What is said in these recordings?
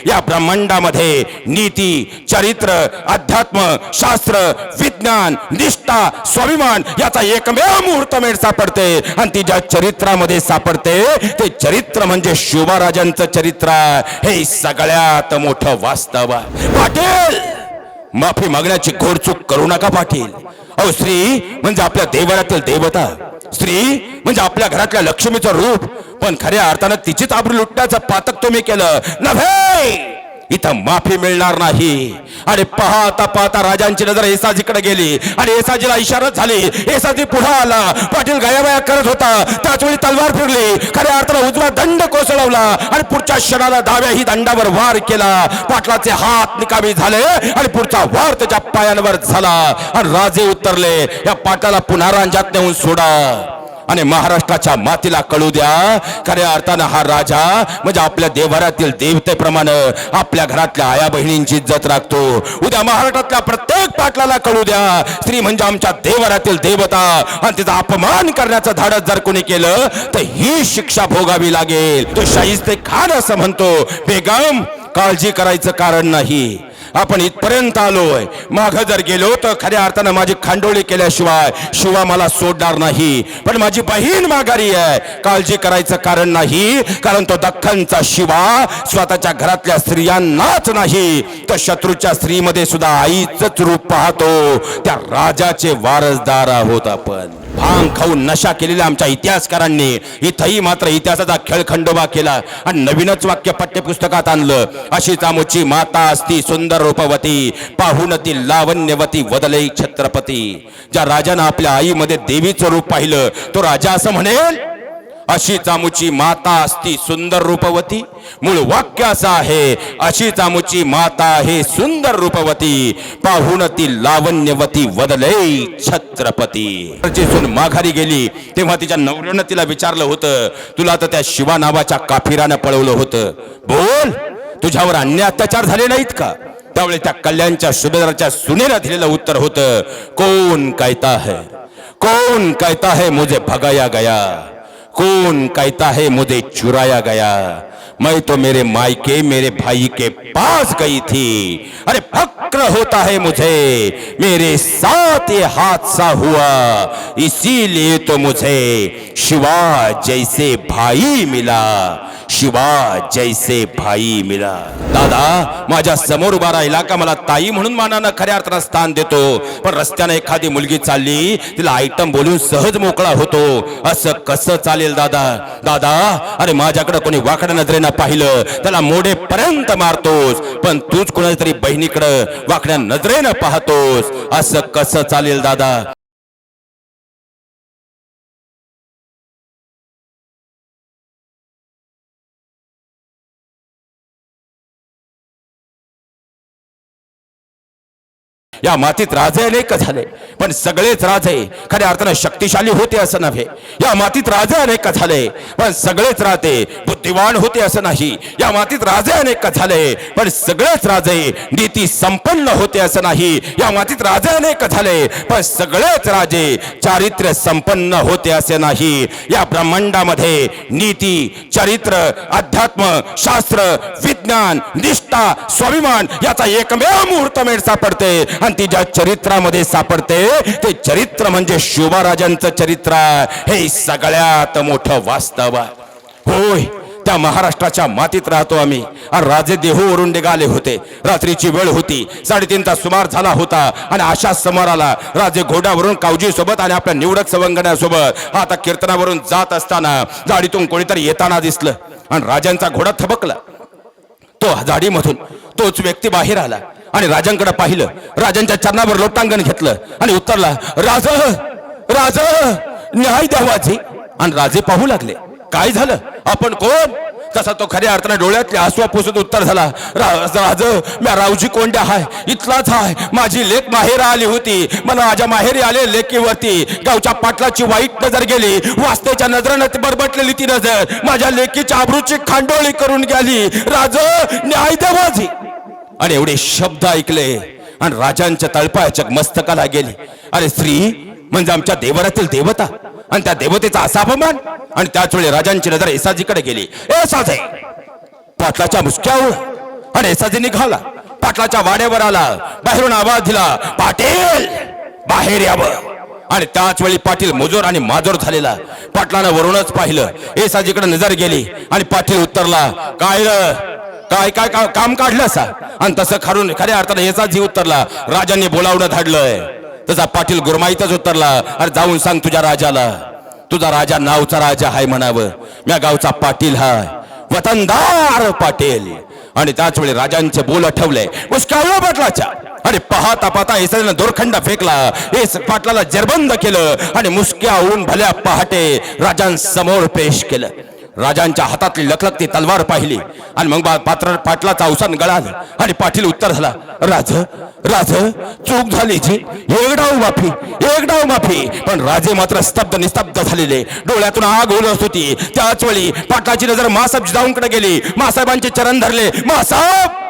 या ब्रह्मांडामध्ये नीती, चरित्र, अध्यात्म, शास्त्र, विज्ञान, निष्ठा, स्वाभिमान याचा एकमेव मुहूर्तमेढ सापडते आणि ती ज्या चरित्रामध्ये सापडते ते चरित्र म्हणजे शिवराजांचं चरित्र. हे सगळ्यात मोठं वास्तव आहे. पाटील, माफी मागण्याची घोडचूक करू नका पाटील. अहो, स्त्री म्हणजे आपल्या देवाऱ्यातील देवता, स्त्री म्हणजे आपल्या घरातल्या लक्ष्मीचं रूप, पण खऱ्या अर्थानं तिचीच आबरू लुटण्याचं पातक तुम्ही केलं नव्हे. इथं माफी मिळणार नाही. आणि पाहता पाहता राजांची नजर येसाजीकडे गेली आणि येसाजीला इशारा झाली. येसाजी पुढे आला. पाटील गायाबाया करत होता त्याच वेळी तलवार फिरली. खऱ्या अर्थानं उजवा दंड कोसळवला आणि पुढच्या क्षणाला डाव्याही दंडावर वार केला. पाटलाचे हात निकामी झाले आणि पुढचा वार त्याच्या पायांवर झाला आणि राजे उतरले. या पाटलाला पुन्हा रांजात नेऊन सोडा आणि महाराष्ट्राच्या मातीला कळू द्या. खऱ्या अर्थानं हा राजा म्हणजे आपल्या देवाऱ्यातील देवतेप्रमाणे आपल्या घरातल्या आया बहिणींची इज्जत राखतो. उद्या महाराष्ट्रातल्या प्रत्येक पाटलाला कळू द्या, स्त्री म्हणजे आमच्या देवाऱ्यातील देवता आणि तिचा अपमान करण्याचं धाडस जर कोणी केलं तर ही शिक्षा भोगावी लागेल. तो शाहिस्ते खान असं म्हणतो, बेगम काळजी करायचं कारण नाही. आपण इथपर्यंत आलोय. माघ जर गेलो तर खऱ्या अर्थानं माझी खांडोळी केल्याशिवाय शिवा मला सोडणार नाही. पण माझी बहीण माघारी आहे, काळजी करायचं कारण नाही. कारण तो दख्खनचा शिवा स्वतःच्या घरातल्या स्त्रियांनाच नाही तर शत्रूच्या स्त्रीमध्ये सुद्धा आईचंच रूप पाहतो. त्या राजाचे वारसदार आहोत आपण. भांग खाऊन नशा केलेल्या आमच्या इतिहासकारांनी इथंही मात्र इतिहासाचा खेळखंडोबा केला आणि नवीनच वाक्य पाठ्यपुस्तकात आणलं. अशीच आमची माता असती सुंदर रूपवती, पाहून ती लावण्यवती वदले छत्रपती. ज्या राजानं आपल्या आईमध्ये देवीचं रूप पाहिलं तो राजा असं म्हणेल, अशीच आमुची माता असती सुंदर रूपवती. मूळ वाक्य असं आहे, अशीच आमुची माता आहे सुंदर रूपवती, पाहून ती लावण्यवती वदले छत्रपती. सून माघारी गेली तेव्हा तिच्या नवऱ्यानं तिला विचारलं होतं, तुला तर त्या शिवा नावाच्या काफिरानं पळवलं होतं, बोल तुझ्यावर अन्याय अत्याचार झाले नाहीत का? त्यावेळी त्या कल्याणच्या सुभेदाराच्या सुनेला दिलेलं उत्तर होतं, कौन कहता है, कौन कहता है मुझे भगाया गया, कौन कहता है मुझे चुराया गया, मैं तो मेरे मायके मेरे भाई के पास गई थी. अरे फक्र होता है मुझे, मेरे साथ ये हादसा हुआ, इसीलिए तो मुझे शिवा जैसे भाई मिला, शिवा जैसे भाई मिला. दादा, माझ्या समोर उभा राहिला का मला ताई म्हणून मानानं खऱ्या अर्थानं स्थान देतो, पण रस्त्याने एखादी मुलगी चालली तिला आयटम बोलून सहज मोकळा होतो. असं कसं चालेल दादा? दादा, अरे माझ्याकडे कोणी वाकड्या नजरेनं पाहिलं त्याला मोडेपर्यंत मारतोस, पण तूच कोणाच्या तरी बहिणीकडे वाकड्या नजरेनं पाहतोस. असं कसं चालेल दादा? या मातीत राजे अनेक झाले, पण सगळेच राजे खऱ्या अर्थानं शक्तिशाली होते असं नव्हे. या मातीत राजे अनेक झाले, पण सगळेच राजे बुद्धिवान होते असं नाही. या मातीत राजे अनेक झाले, पण सगळेच राजे नीती संपन्न होते असं नाही. या मातीत राजे अनेक झाले, पण सगळेच राजे चारित्र्य संपन्न होते असे नाही. या ब्रह्मांडामध्ये नीती, चरित्र, अध्यात्म, शास्त्र, विज्ञान, निष्ठा, स्वाभिमान याचा एकमेव मुहूर्तमेढ सापडते आणि ती ज्या चरित्रामध्ये सापडते ते चरित्र म्हणजे शिवराजांचं चरित्र. हे सगळ्यात मोठं वास्तव आहे. होय, त्या महाराष्ट्राच्या मातीत राहतो आम्ही. राजे देहूवरून निघाले होते. रात्रीची वेळ होती, 3:30चा सुमार झाला होता आणि अशा समाराला राजे घोड्यावरून कावजी सोबत आणि आपल्या निवडक सवंगण्यासोबत आता कीर्तनावरून जात असताना झाडीतून कोणीतरी येताना दिसलं आणि राजांचा घोडा थबकला. तो झाडीमधून तोच व्यक्ती बाहेर आला आणि राजांकडे पाहिलं, राजांच्या चरणावर लोटांगण घेतलं आणि उत्तरला, राज राज न्याय द्यावाचे. आणि राजे पाहू लागले, काय झालं, आपण कोण? तसा तो खऱ्या अर्थाने डोळ्यातले आसवा पुसत उत्तर झाला, राज म्या रावजी कोंड्या हाय, इथलाच हाय. माझी लेक माहेर आली होती, मला माझ्या माहेरी आले लेकीवरती गावच्या पाटलाची वाईट नजर गेली, वास्तेच्या नजरेनं बरबटलेली ती नजर माझ्या लेकीच्या आबरूची खांडोळी करून गेली. राज न्याय द्यावाचे. आणि एवढे शब्द ऐकले आणि राजांच्या तळपायाच्या मस्तकाला गेले. अरे स्त्री म्हणजे आमच्या देवाऱ्यातील देवता आणि त्या देवतेचा असा अपमान. आणि त्याच वेळी राजांची नजर येसाजीकडे गेली. ए साजे, पाटलाच्या मुसक्यावर आणि येसाजी निघाला, पाटलाच्या वाड्यावर आला, बाहेरून आवाज दिला, पाटील बाहेर यावं. आणि त्याच वेळी पाटील मुजोर आणि माजोर झालेला. पाटलानं वरूनच पाहिलं, येसाजीकडे नजर गेली आणि पाटील उत्तरला, काय काय काय काम काढलं सा? आणि तसं खारून खऱ्या अर्थानं येसाजी उत्तरला, राजांनी बोलावणं धाडलंय. तसा पाटील गुरमाईतच उत्तरला, अरे जाऊन सांग तुझ्या राजाला, तुझा राजा नावचा राजा हाय म्हणावं, म्या गावचा पाटील हाय, वतनदार पाटील. आणि त्याच वेळी राजांचे बोल आठवले मुस्काळलं पाटलाच्या. आणि पाहता पाहता येसाजीनं दोरखंड फेकला, येस पाटलाला जरबंद केलं आणि मुसक्या होऊन भल्या पहाटे राजांसमोर पेश केलं. राजांच्या हातातली लखलखती तलवार पाहिली आणि मग पाटलाचा अवसान गळाला. आणि पाटील उत्तर झाला, राज राज चूक झाली जी, एक डाव माफी. पण राजे मात्र स्तब्ध निस्तब्ध झालेले, डोळ्यातून आग ओलत होती. त्याच वेळी पाटलाची नजर मासाहेब जिजाऊंकडे गेली. मासाहेबांचे चरण धरले, मासाहेब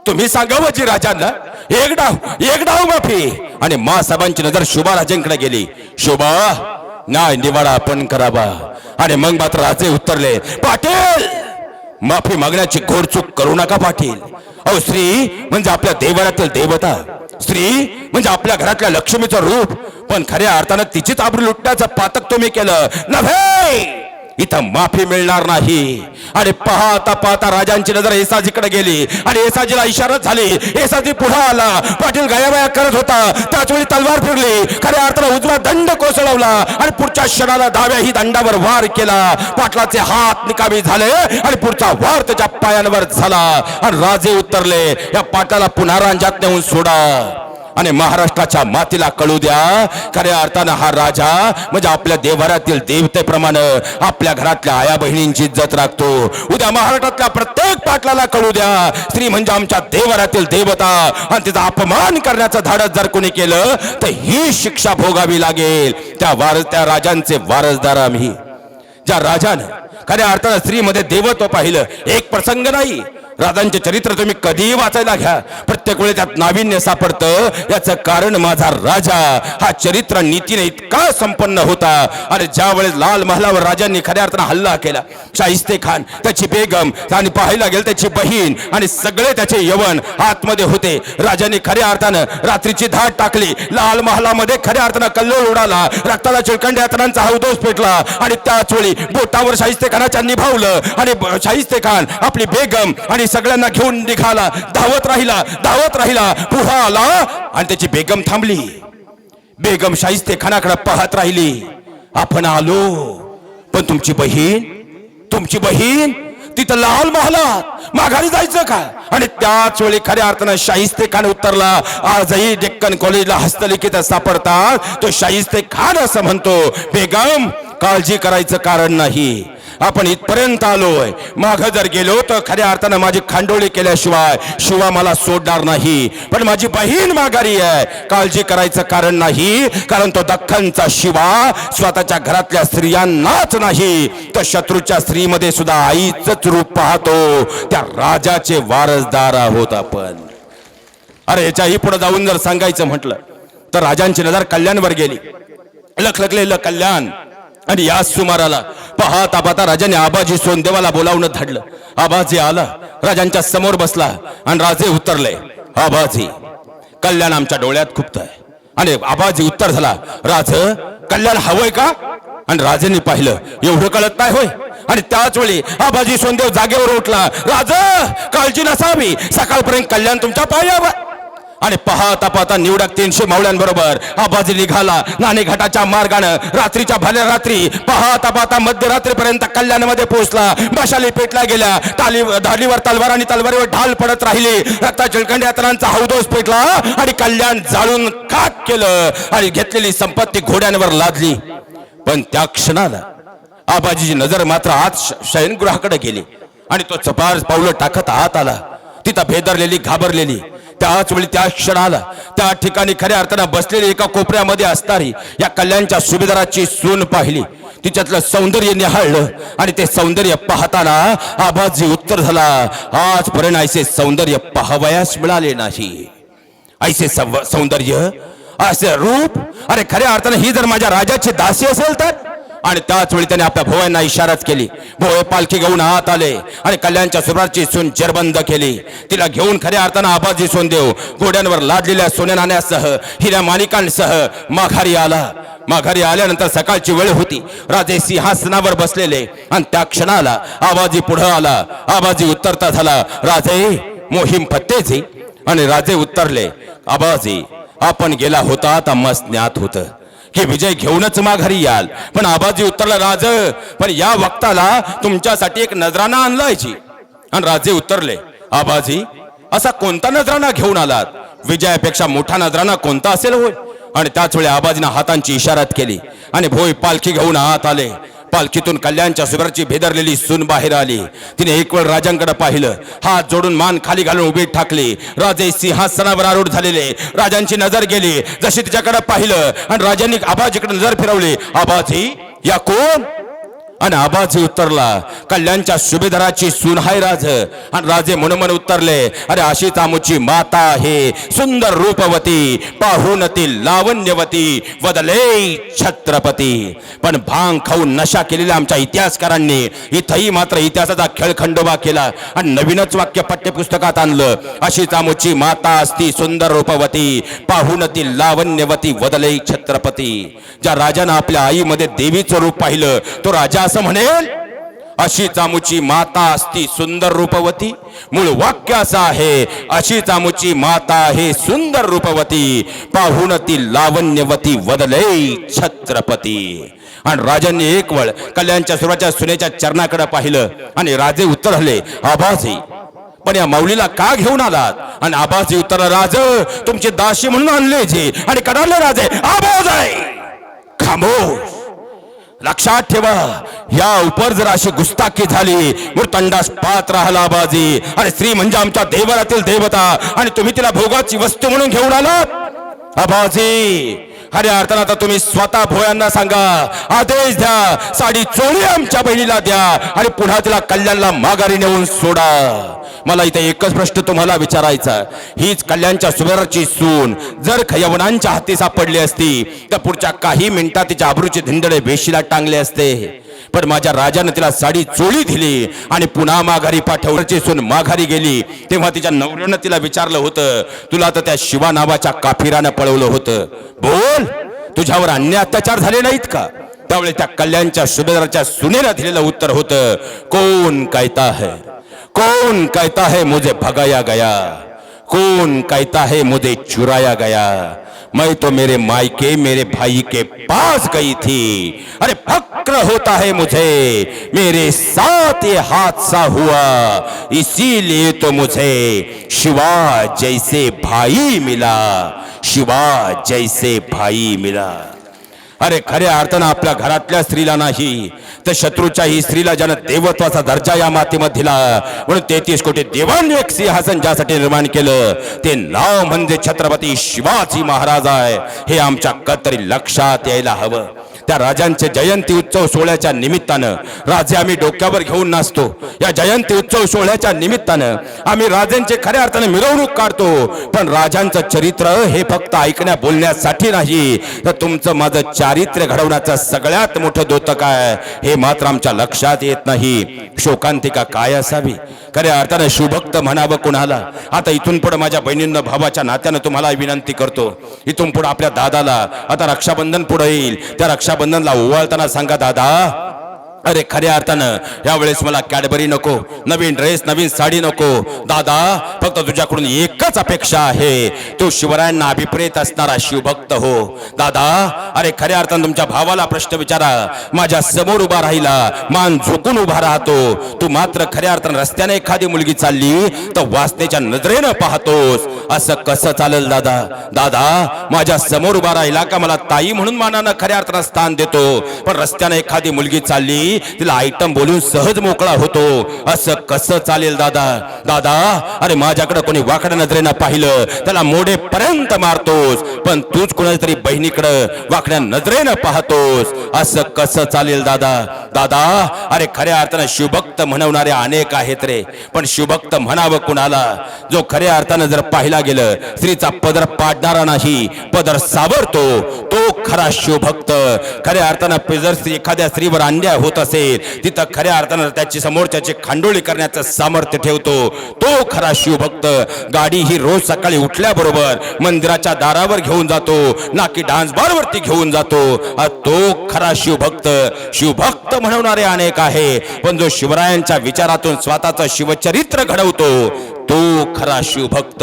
तुम्ही सांगावं जी राजांना, एक डाव माफी. आणि मासाहेबांची नजर शोभा राजांकडे गेली, शोभा न्याय निवाडा आपण करावा. आणि मग मात्र राजे उत्तरले, पाटील माफी मागण्याची घोडचूक करू नका पाटील. अहो स्त्री म्हणजे आपल्या देवारातील देवता, स्त्री म्हणजे आपल्या घरातल्या लक्ष्मीचं रूप. पण खऱ्या अर्थानं तिचीच आबरू लुटण्याचं पातक तुम्ही केलं नव्हे, इथं माफी मिळणार नाही. आणि पाहता पाहता राजांची नजर येसाजीकडे गेली आणि येसाजीला इशारा झाली. येसाजी पुढे आला, पाटील गायाबाया करत होता. त्याच वेळी तलवार फिरली, खऱ्या अर्थानं उजवा दंड कोसळवला आणि पुढच्या क्षणाला डाव्याही दंडावर वार केला. पाटलाचे हात निकामी झाले आणि पुढचा वार त्याच्या पायांवर झाला. आणि राजे उत्तरले, या पाटाला पुन्हा रांजात नेऊन सोडा आणि महाराष्ट्राच्या मातीला कळू द्या, खऱ्या अर्थानं हा राजा म्हणजे आपल्या देवारातील देवतेप्रमाणे आपल्या घरातल्या आया बहिणींची इज्जत राखतो. उद्या महाराष्ट्रातल्या प्रत्येक पाटलाला कळू द्या, स्त्री म्हणजे आमच्या देवारातील देवता आणि तिचा अपमान करण्याचं धाडस जर कोणी केलं तर ही शिक्षा भोगावी लागेल. त्या राजांचे वारसदार आम्ही. ज्या राजानं खऱ्या अर्थानं स्त्रीमध्ये देवत्व पाहिलं, एक प्रसंग नाही, राजांचे चरित्र तुम्ही कधीही वाचायला घ्या, प्रत्येक वेळी त्यात नाविन्य सापडतं. याचं कारण माझा राजा हा चरित्र नीतीने इतका संपन्न होता. आणि ज्या वेळेस लाल महालावर राजांनी खऱ्या अर्थानं हल्ला केला, शाहिस्ते खान, त्याची बेगम आणि पाहायला गेल त्याची बहीण आणि सगळे त्याचे यवन आतमध्ये होते. राजांनी खऱ्या अर्थानं रात्रीची धाड टाकली, लाल महालामध्ये खऱ्या अर्थानं कल्लोळ उडाला, रक्ताला चिळकंड्या यातनांचा हौदोस पेटला. आणि त्याच वेळी बोटावर शाहिस्ते खानाच्या निभावलं आणि शाहिस्ते खान आपली बेगम आणि सगळ्यांना घेऊन निघाला. धावत राहिला पुढे आला आणि त्याची बेगम थांबली. बेगम शाहिस्ते खानाकडे पाहत राहिली, आपण आलो पण तुमची बहीण तिथं लाल महालात माघारी जायचं का? आणि त्याच वेळी खऱ्या अर्थानं शाहिस्ते खान उत्तरला, आजही डेक्कन कॉलेजला हस्तलिखित सापडतात, तो शाहिस्ते खान असं म्हणतो, बेगम काळजी करायचं कारण नाही, आपण इथपर्यंत आलोय, माघ जर गेलो तर खऱ्या अर्थानं माझी खांडोळी केल्याशिवाय शिवा मला सोडणार नाही. पण माझी बहीण माघारी आहे, काळजी करायचं कारण नाही, कारण तो दख्खनचा शिवा स्वतःच्या घरातल्या स्त्रियांनाच नाही तर शत्रूच्या स्त्रीमध्ये सुद्धा आईच रूप पाहतो. त्या राजाचे वारसदार आहोत आपण. अरे याच्याही पुढे जाऊन जर सांगायचं म्हटलं तर राजांची नजर कल्याणवर गेली. लखलखलेलं कल्याण. आणि या सुमाराला पाहता पाहता राजाने आबाजी सोनदेवाला बोलावणं धाडलं. आबाजी आला, राजांच्या समोर बसला आणि राजे उत्तरले, आबाजी कल्याण आमच्या डोळ्यात खुपतंय. आणि आबाजी उत्तर झाला, राज कल्याण हवंय का? आणि राजेंनी पाहिलं, एवढं कळत नाही होय? आणि त्याच वेळी आबाजी सोनदेव जागेवर उठला, राज काळजी नसावी, सकाळपर्यंत कल्याण तुमच्या पायावर. आणि पाहता पाहता निवडक 300 मावळ्यांबरोबर आबाजी निघाला नाणेघाटाच्या मार्गाने. रात्रीच्या भल्या रात्री पाहता पाहता मध्यरात्रीपर्यंत कल्याणमध्ये पोहोचला. मशाली पेटल्या गेल्या, ढालीवर तलवार आणि तलवारीवर ढाल पडत राहिली, रक्ता चिळकंड्या तलांचा हौदोस पेटला आणि कल्याण जाळून खाक केलं आणि घेतलेली संपत्ती घोड्यांवर लादली. पण त्या क्षणाला आबाजीची नजर मात्र आत शयनगृहाकडे गेली आणि तो चपार पावलं टाकत आत आला. तिथं भेदरलेली घाबरलेली त्याच वेळी त्या क्षणाला त्या ठिकाणी खऱ्या अर्थानं बसलेली एका कोपऱ्यामध्ये असणारी या कल्याणच्या सुभेदाराची सून पाहिली. तिच्यातलं सौंदर्य निहाळलं आणि ते सौंदर्य पाहताना आबाजी उत्तर झाला, आजपर्यंत ऐसे सौंदर्य पाहावयास मिळाले नाही. ऐसे सौंदर्य, असे रूप, अरे खऱ्या अर्थानं ही जर माझ्या राजाची दासी असेल तर आणि त्याच वेळी त्याने आपल्या भोयांना इशाराच केली. भोये पालखी घेऊन आत आले आणि कल्याणच्या सुराची सून जेरबंद केली. तिला घेऊन खऱ्या अर्थानं आबाजी सोनदेव घोड्यांवर लादलेल्या सोन्या नाण्यासह हिऱ्या माणिकांसह माघारी आला. माघारी आल्यानंतर सकाळची वेळ होती. राजे सिंहासनावर बसलेले आणि त्या क्षणाला आबाजी पुढे आला. आबाजी उतरता झाला, राजे मोहीम फत्तेची. आणि राजे उतरले, आबाजी आपण गेला होता तर मस्त ज्ञात होतं की विजय घेऊनच माघारी याल. पण आबाजी उतरला, राज पण या वक्ताला तुमच्यासाठी एक नजराना आणलायची. आणि राजे उतरले, आबाजी असा कोणता नजराना घेऊन आलात? विजयापेक्षा मोठा नजराना कोणता असेल होय? आणि त्याच वेळी आबाजीनं हातांची इशारात केली आणि भोई पालखी घेऊन आत आले. पालखीतून कल्याणच्या सुराची भेदरलेली सून बाहेर आली. तिने एक वेळ राजांकडे पाहिलं, हात जोडून मान खाली घालून उभी ठाकली. राजे सिंहासनावर आरूढ झालेले. राजांची नजर गेली, जशी तिच्याकडे पाहिलं आणि राजांनी आबाजीकडे नजर फिरवली. आबाजी या कोण? आणि आबाजी उतरला, कल्याणच्या सुभेदाराची सून हाय राज. आणि राजे मनोमन उतरले, अरे अशीच आमुची माता आहे, सुंदर रूपवती, पाहून ती लावण्यवती, वदले छत्रपती. पण भांग खाऊन नशा केलेल्या आमच्या इतिहासकारांनी इथंही मात्र इतिहासाचा खेळखंडोबा केला आणि नवीनच वाक्य पाठ्यपुस्तकात आणलं. अशीच आमुची माता असती, सुंदर रूपवती, पाहून ती लावण्यवती, वदले छत्रपती. ज्या राजानं आपल्या आईमध्ये देवीचं रूप पाहिलं तो राजा असं म्हणेल, अशीच आमुची माता असती सुंदर रूपवती. मूळ वाक्य असं आहे, अशीच आमुची माता आहे सुंदर रूपवती, पाहून ती लावण्यवती, वदले छत्रपती. आणि राजांनी एक वेळ कल्याणच्या सुराच्या सुनेच्या चरणाकडे पाहिलं आणि राजे उतरले, आबाजी पण या माऊलीला का घेऊन आलात? आणि आबाजी उतरला, राज तुमची दासी म्हणून आणले जे. आणि कडाले राजे, आबाजी खामोश. लक्षात ठेवा, या उपर जर अशी गुस्ताखी झाली मृतंडास पात राहिला आबाजी. आणि स्त्री म्हणजे आमच्या देवरातील देवता आणि तुम्ही तिला भोगाची वस्तू म्हणून घेऊन आलात. आबाजी खऱ्या अर्थानं आता तुम्ही स्वतः भोयांना सांगा, आदेश द्या, साडी चोळी आमच्या बहिणीला द्या आणि पुन्हा तिला कल्याणला माघारी नेऊन सोडा. मला इथे एकच प्रश्न तुम्हाला विचारायचा, हीच कल्याणच्या सुभेदाराची सून जर यवनांच्या हाती सापडली असती तर पुढच्या काही मिनिटात तिच्या आबरूचे धिंडळे वेशीला टांगले असते. पण माझ्या राजानं तिला साडी चोळी दिली आणि पुन्हा माघारी पाठवण्याची सून माघारी गेली. तेव्हा तिच्या नवऱ्यानं तिला विचारलं होतं, तुला तर त्या शिवा नावाच्या काफिरानं पळवलं होतं, बोल तुझ्यावर अन्याय अत्याचार झाले नाहीत का? त्यावेळी त्या कल्याणच्या सुभेदाराच्या सुनेला दिलेलं उत्तर होतं, कौन कहता है, कौन कहता है मुझे भगाया गया, कौन कहता है मुझे चुराया गया, मैं तो मेरे मायके मेरे भाई के पास गई थी. अरे फक्र होता है मुझे, मेरे साथ ये हादसा हुआ, इसीलिए तो मुझे शिवा जैसे भाई मिला, शिवा जैसे भाई मिला. अरे खऱ्या अर्थानं आपल्या घरातल्या स्त्रीला नाही तर शत्रूच्याही स्त्रीला ज्यानं देवत्वाचा दर्जा या मातीमध्ये दिला, म्हणून 33 कोटी देवांनी एक सिंहासन ज्यासाठी निर्माण केलं ते नाव म्हणजे छत्रपती शिवाजी महाराज आहे. हे आमच्या कतरी लक्षात यायला हवं. त्या राजांचे जयंती उत्सव सोहळ्याच्या निमित्तानं राजे आम्ही डोक्यावर घेऊन नाचतो. या जयंती उत्सव सोहळ्याच्या निमित्तानं आम्ही राजांचे खऱ्या अर्थानं मिरवणूक काढतो. पण राजांचं चरित्र हे फक्त ऐकण्या बोलण्यासाठी नाही, तर तुमचं माझं चारित्र्य घडवण्याचं सगळ्यात मोठं द्योतक आहे हे मात्र आमच्या लक्षात येत नाही. शोकांतिका काय असावी? खऱ्या अर्थानं शिवभक्त म्हणावं कुणाला? आता इथून पुढे माझ्या बहिणींना भावाच्या नात्यानं तुम्हाला विनंती करतो, इथून पुढे आपल्या दादाला आता रक्षाबंधन पुढे येईल, त्या रक्षाबंधनला ओवाळताना सांगा, दादा अरे खऱ्या अर्थानं यावेळेस मला कॅडबरी नको, नवीन ड्रेस नवीन साडी नको, दादा फक्त तुझ्याकडून एकच अपेक्षा आहे, तू शिवरायांना अभिप्रेत असणारा शिवभक्त हो. दादा अरे खऱ्या अर्थानं तुमच्या भावाला प्रश्न विचारा, माझ्या समोर उभा राहिला, मान झोकून उभा राहतो, तू मात्र खऱ्या अर्थानं रस्त्याने एखादी मुलगी चालली तर वासनेच्या नजरेनं पाहतोस, असं कसं चालेल दादा? दादा माझ्या समोर उभा राहिला का मला ताई म्हणून मानानं खऱ्या अर्थानं स्थान देतो, पण रस्त्याने एखादी मुलगी चालली तिला आयटम बोलून सहज मोकळा होतो, असं कसं चालेल दादा? दादा अरे माझ्याकडे कोणी वाकड्या नजरेनं पाहिलं त्याला मोडेपर्यंत मारतोस, पण तूच कोणाच्या तरी बहिणीकडे वाकड्या नजरेनं पाहतोस. असं कसं चालेल दादा? दादा, अरे खऱ्या अर्थानं शिवभक्त म्हणवणारे अनेक आहेत रे, पण शिवभक्त म्हणावं कुणाला? जो खऱ्या अर्थानं जर पाहिला गेलं स्त्रीचा पदर पाडणारा नाही, पदर सावरतो, तो खरा शिवभक्त. खऱ्या अर्थानं जर एखाद्या स्त्रीवर अन्याय होत असेल तिथं खऱ्या अर्थानं त्याची समोरच्याची खांडोळी करण्याचं सामर्थ्य ठेवतो, तो खरा शिवभक्त. गाडी ही रोज सकाळी उठल्याबरोबर मंदिराच्या दारावर घेऊन जातो, ना की डान्स बार वरती घेऊन जातो. तो खरा शिवभक्त. शिवभक्त म्हणवणारे अनेक आहे, पण जो शिवरायांच्या विचारातून स्वतःचं शिवचरित्र घडवतो तो खरा शिवभक्त.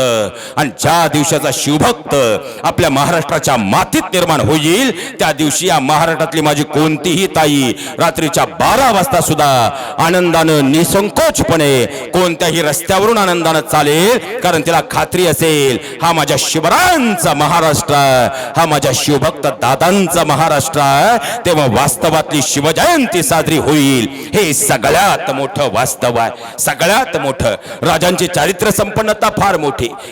आणि ज्या दिवसाचा शिवभक्त आपल्या महाराष्ट्राच्या मातीत निर्माण होईल त्या दिवशी या महाराष्ट्रातली माझी कोणतीही ताई रात्रीच्या 12 वाजता सुद्धा आनंदानं निसंकोचपणे कोणत्याही रस्त्यावरून आनंदानं चालेल, कारण तिला खात्री असेल हा माझ्या शिवरायांचा महाराष्ट्र, हा माझ्या शिवभक्त दादांचा महाराष्ट्र. तेव्हा वास्तवातली शिवजयंती साजरी होईल. हे सगळ्यात मोठं वास्तव आहे, सगळ्यात मोठं. राजांची चारित्र्य संपन्नता फार मोठी,